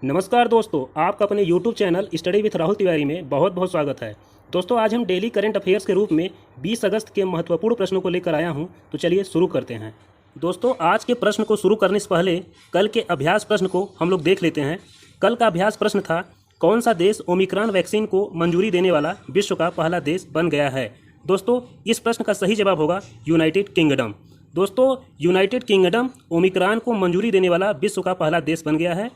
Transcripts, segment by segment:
नमस्कार दोस्तों, आपका अपने YouTube channel study with Rahul Tiwari में बहुत बहुत स्वागत है। दोस्तों, आज हम डेली करंट अफेयर्स के रूप में 20 अगस्त के महत्वपूर्ण प्रश्नों को लेकर आया हूं, तो चलिए शुरू करते हैं। दोस्तों, आज के प्रश्न को शुरू करने से पहले कल के अभ्यास प्रश्न को हम लोग देख लेते हैं। कल का अभ्यास प्रश्न था, कौन सा देश ओमिक्रॉन वैक्सीन को मंजूरी देने वाला विश्व का पहला देश बन गया है। दोस्तों, इस प्रश्न का सही जवाब होगा यूनाइटेड किंगडम। दोस्तों, यूनाइटेड किंगडम ओमिक्रॉन को मंजूरी देने वाला विश्व का पहला देश बन गया है।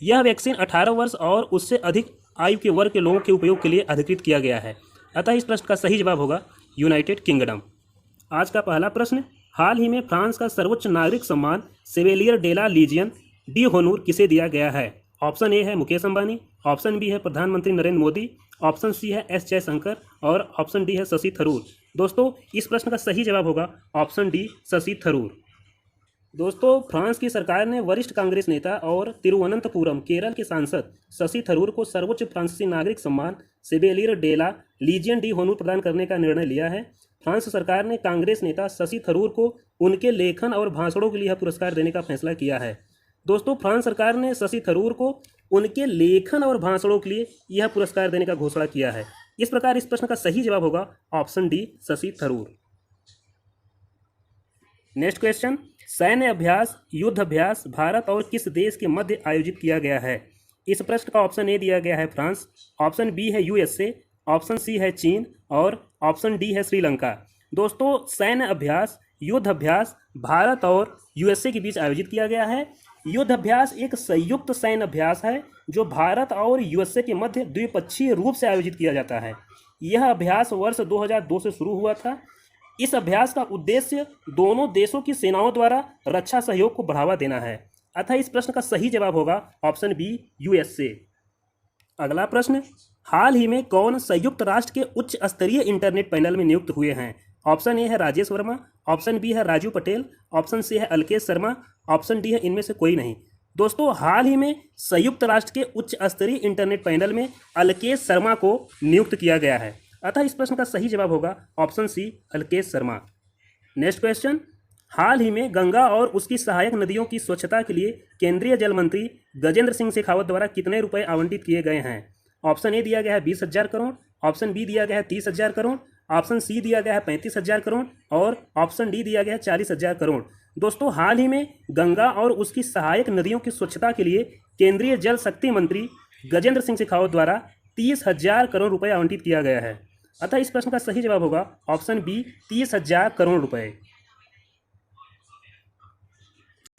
यह वैक्सीन 18 वर्ष और उससे अधिक आयु के वर्ग के लोगों के उपयोग के लिए अधिकृत किया गया है। अतः इस प्रश्न का सही जवाब होगा यूनाइटेड किंगडम। आज का पहला प्रश्न, हाल ही में फ्रांस का सर्वोच्च नागरिक सम्मान सेवेलियर डे ला लीजियन डी होनूर किसे दिया गया है। ऑप्शन ए है मुकेश अंबानी, ऑप्शन बी है प्रधानमंत्री नरेंद्र मोदी, ऑप्शन सी है एस जयशंकर और ऑप्शन डी है शशि थरूर। दोस्तों, इस प्रश्न का सही जवाब होगा ऑप्शन डी शशि थरूर। दोस्तों, फ्रांस की सरकार ने वरिष्ठ कांग्रेस नेता और तिरुवनंतपुरम केरल के सांसद शशि थरूर को सर्वोच्च फ्रांसीसी नागरिक सम्मान सेवेलियर डे ला लीजियन डी होनूर प्रदान करने का निर्णय लिया है। फ्रांस सरकार ने कांग्रेस नेता शशि थरूर को उनके लेखन और भाषणों के लिए यह पुरस्कार देने का फैसला किया है। दोस्तों, फ्रांस सरकार ने शशि थरूर को उनके लेखन और भाषणों के लिए यह पुरस्कार देने का घोषणा किया है। इस प्रकार इस प्रश्न का सही जवाब होगा option D Shashi Tharoor. Next question, सैन्य अभ्यास युद्ध अभ्यास भारत और किस देश के मध्य आयोजित किया गया है। इस प्रश्न का ऑप्शन ए दिया गया है फ्रांस, ऑप्शन बी है यूएसए, ऑप्शन सी है चीन और ऑप्शन डी है श्रीलंका। दोस्तों, सैन्य अभ्यास युद्ध अभ्यास भारत और यूएसए के बीच आयोजित किया गया है। युद्ध अभ्यास एक संयुक्त सैन्य अभ्यास है जो भारत और यूएसए के मध्य द्विपक्षीय रूप से आयोजित किया जाता है। यह अभ्यास वर्ष 2002 से शुरू हुआ था। इस अभ्यास का उद्देश्य दोनों देशों की सेनाओं द्वारा रक्षा सहयोग को बढ़ावा देना है। अतः इस प्रश्न का सही जवाब होगा ऑप्शन बी यूएसए। अगला प्रश्न, हाल ही में कौन संयुक्त राष्ट्र के उच्च स्तरीय इंटरनेट पैनल में नियुक्त हुए हैं। ऑप्शन ए है राजेश वर्मा, ऑप्शन बी है राजू पटेल, ऑप्शन सी है अलकेश शर्मा, ऑप्शन डी है इनमें से कोई नहीं। दोस्तों, हाल ही में संयुक्त राष्ट्र के उच्च स्तरीय इंटरनेट पैनल में अलकेश शर्मा को नियुक्त किया गया है। अतः इस प्रश्न का सही जवाब होगा option C Alkesh Sharma. Next question, हाल ही में गंगा और उसकी सहायक नदियों की स्वच्छता के लिए केंद्रीय जल मंत्री गजेंद्र सिंह शेखावत द्वारा कितने रुपए आवंटित किए गए हैं। ऑप्शन ए दिया गया है 20,000 करोड़, ऑप्शन बी दिया गया है 30,000 करोड़, ऑप्शन सी दिया गया है 35,000 करोड़ और ऑप्शन डी दिया गया है 40,000 करोड़। दोस्तों, हाल ही में गंगा और उसकी सहायक नदियों की स्वच्छता के लिए केंद्रीय जल शक्ति मंत्री गजेंद्र सिंह शेखावत द्वारा 30,000 करोड़ रुपए आवंटित किया गया है। अतः इस प्रश्न का सही जवाब होगा ऑप्शन बी 30,000 करोड़ रुपए।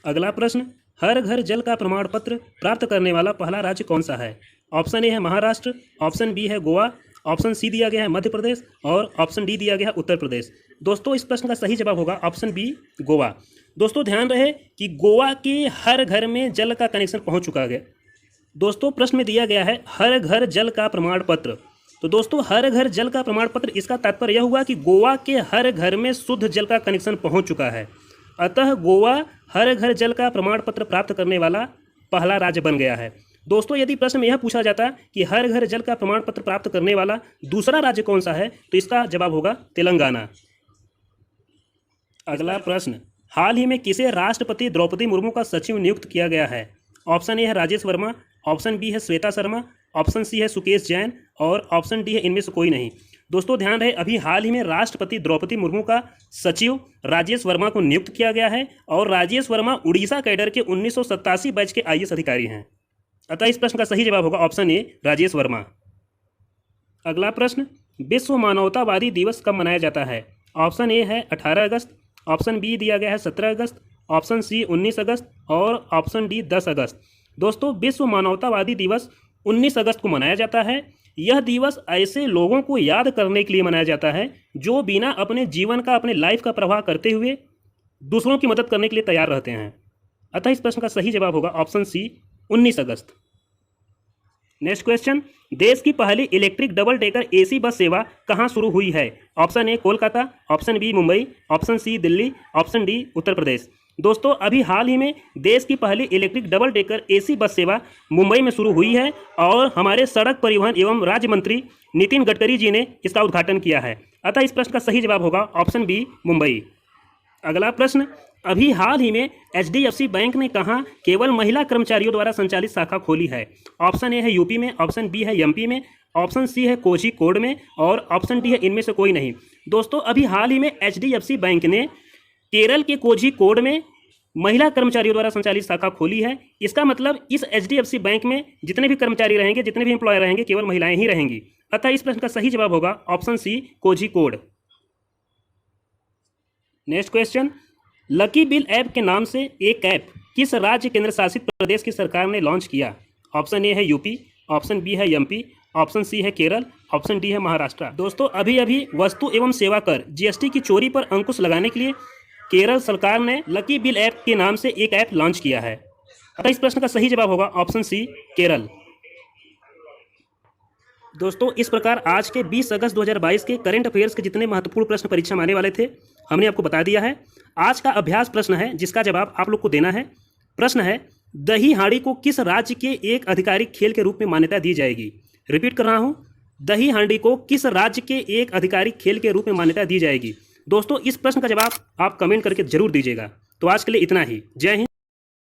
अगला प्रश्न, हर घर जल का प्रमाण पत्र प्राप्त करने वाला पहला राज्य कौन सा है। ऑप्शन ए है महाराष्ट्र, ऑप्शन बी है गोवा, ऑप्शन सी दिया गया है मध्य प्रदेश और ऑप्शन डी दिया गया है उत्तर प्रदेश। दोस्तों, इस प्रश्न का सही जवाब होगा ऑप्शन बी गोवा। दोस्तों, ध्यान रहे कि गोवा के हर घर में जल का कनेक्शन पहुंच चुका है। दोस्तों, प्रश्न में दिया गया है हर घर जल का प्रमाण पत्र। तो दोस्तों, हर घर जल का प्रमाण पत्र, इसका तात्पर्य यह हुआ कि गोवा के हर घर में शुद्ध जल का कनेक्शन पहुंच चुका है। अतः गोवा हर घर जल का प्रमाण पत्र प्राप्त करने वाला पहला राज्य बन गया है। दोस्तों, यदि प्रश्न में यह पूछा जाता कि हर घर जल का प्रमाण पत्र प्राप्त करने वाला दूसरा राज्य कौन सा है, तो इसका जवाब होगा तेलंगाना। अगला प्रश्न, हाल ही में किसे राष्ट्रपति द्रौपदी मुर्मू का सचिव नियुक्त किया गया है। ऑप्शन ए है राजेश वर्मा, ऑप्शन बी है श्वेता शर्मा, ऑप्शन सी है सुकेश जैन और ऑप्शन डी है इनमें से कोई नहीं। दोस्तों, ध्यान रहे, अभी हाल ही में राष्ट्रपति द्रौपदी मुर्मू का सचिव राजेश वर्मा को नियुक्त किया गया है और राजेश वर्मा उड़ीसा कैडर के 1987 बैच के आईएएस अधिकारी हैं। अतः इस प्रश्न का सही जवाब होगा ऑप्शन ए राजेश वर्मा। अगला प्रश्न, विश्व मानवतावादी दिवस कब मनाया जाता है। ऑप्शन ए है 18 अगस्त, ऑप्शन बी दिया गया है 17 अगस्त, ऑप्शन सी 19 अगस्त और ऑप्शन डी 10 अगस्त। दोस्तों, विश्व मानवतावादी दिवस 19 अगस्त को मनाया जाता है। यह दिवस ऐसे लोगों को याद करने के लिए मनाया जाता है जो बिना अपने जीवन का, अपने लाइफ का प्रवाह करते हुए दूसरों की मदद करने के लिए तैयार रहते हैं। अतः इस प्रश्न का सही जवाब होगा ऑप्शन सी 19 अगस्त। नेक्स्ट क्वेश्चन, देश की पहली electric double decker AC bus सेवा कहाँ शुरू हुई है। Option A Kolkata, option B Mumbai, option C Delhi, option D Uttar Pradesh. दोस्तों, अभी हाल ही में देश की पहली electric double decker AC bus सेवा मुंबई में शुरू हुई है और हमारे सड़क परिवहन एवं राज्य मंत्री नितिन गडकरी जी ने इसका उद्घाटन किया है। अतः इस प्रश्न का सही जवाब होगा ऑप्शन बी मुंबई। अगला प्रश्न, अभी हाल ही में HDFC बैंक ने कहाँ केवल महिला कर्मचारियों द्वारा संचालित शाखा खोली है? ऑप्शन ए है यूपी में, ऑप्शन बी है एमपी में, ऑप्शन सी है कोझिकोड में और ऑप्शन डी है इनमें से कोई नहीं। दोस्तों अभी हाल ही में HDFC बैंक ने केरल के कोझिकोड में महिला कर्मचारियों द्वारा संचालित शाखा खोली है। इसका मतलब इस HDFC बैंक में जितने भी कर्मचारी रहेंगे, जितने भी एम्प्लॉय रहेंगे, केवल महिलाएं ही रहेंगी। अतः इस प्रश्न का सही जवाब होगा option C Kozhikode. Next question, lucky bill app के नाम से एक ऐप किस राज्य केंद्र शासित प्रदेश की सरकार ने लॉन्च किया? ऑप्शन ए है यूपी, ऑप्शन बी है एमपी, ऑप्शन सी है केरल, ऑप्शन डी है महाराष्ट्र। दोस्तों अभी अभी वस्तु एवं सेवा कर GST की चोरी पर अंकुश लगाने के लिए केरल सरकार ने लकी बिल ऐप के नाम से एक ऐप लॉन्च किया है। अतः इस प्रश्न का सही जवाब होगा ऑप्शन सी केरल। दोस्तों इस प्रकार आज के 20 अगस्त 2022 के करंट अफेयर्स के जितने महत्वपूर्ण प्रश्न परीक्षा में आने वाले थे हमने आपको बता दिया है। आज का अभ्यास प्रश्न है जिसका जवाब आप लोग को देना है। प्रश्न है, दही हांडी को किस राज्य के एक आधिकारिक खेल के रूप में मान्यता दी जाएगी? रिपीट कर रहा हूं, दही हांडी को किस राज्य के एक आधिकारिक खेल के रूप में मान्यता दी जाएगी? दोस्तों इस प्रश्न का जवाब आप कमेंट करके जरूर दीजिएगा। तो आज के लिए इतना ही। जय हिंद।